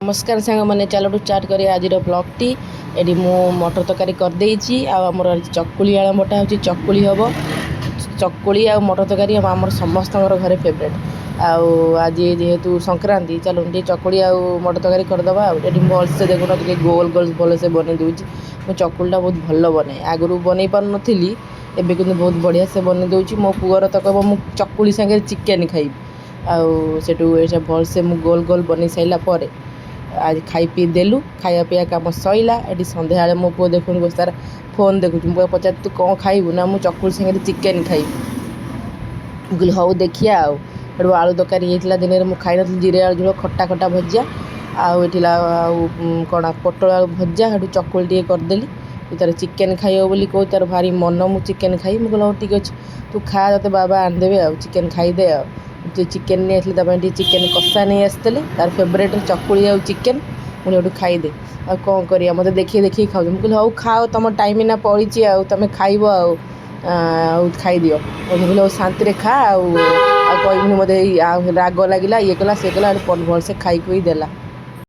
नमस्कार सांग मैंने चलो स्टार्ट करें आज ब्लॉग टी ये मु मटर तरकारी करदे आमर चकुली आलमटा हूँ चकुली हम चकुली आ मटर तरकारी आम समस्त घरे फेवरेट आज जेहेतु संक्रांति चलो टे चकुली आ मटर तरकारी करदे ये भलसे देखुन गोल गोल भलसे बन दूसरी मो चकुलीटा बहुत भल बने आगु बन पार नी एवं कि बहुत बढ़िया से बन दूसरी मो पुअर तो कह मु चकुली सागे चिकेन खाई आठ भलसे मु गोल गोल बन सारापर आज खाई पी देलु खाया पीया कम सैला ये सन्ध्या मो पु देखुन बस तार फोन देखु मुझे पचार तू कौन खाइबू ना मुझे चकुली सागे चिकेन खाई कहली हौ देखिया आलू तरकारी होता दिन में मुझे खाई नी जीरे आलू झोल खटा खटा भजिया आठला कौन पोटल आलू भजा से चकुली टे करदेली तार चिकेन खाइब बोली कह तार भारी मन मु चिकेन खाई मुझे कहूँ ठीक अच्छे तू खा ते बाबा आनदेवे चिकेन खाईदे तो चिकेन नहीं चिकेन कषा नहीं आसते तार फेवरेट चकुली आ चिकेन मुझे खाईदे आ कौन करिया मत देखिए देखिए खाऊ मुझे हौ खाओ तुम टाइम ना पड़ी तुम खाइब खाई दियो मुझे शांति खा कहनी मत राग लगे ये कला से कला भल से खाई देला।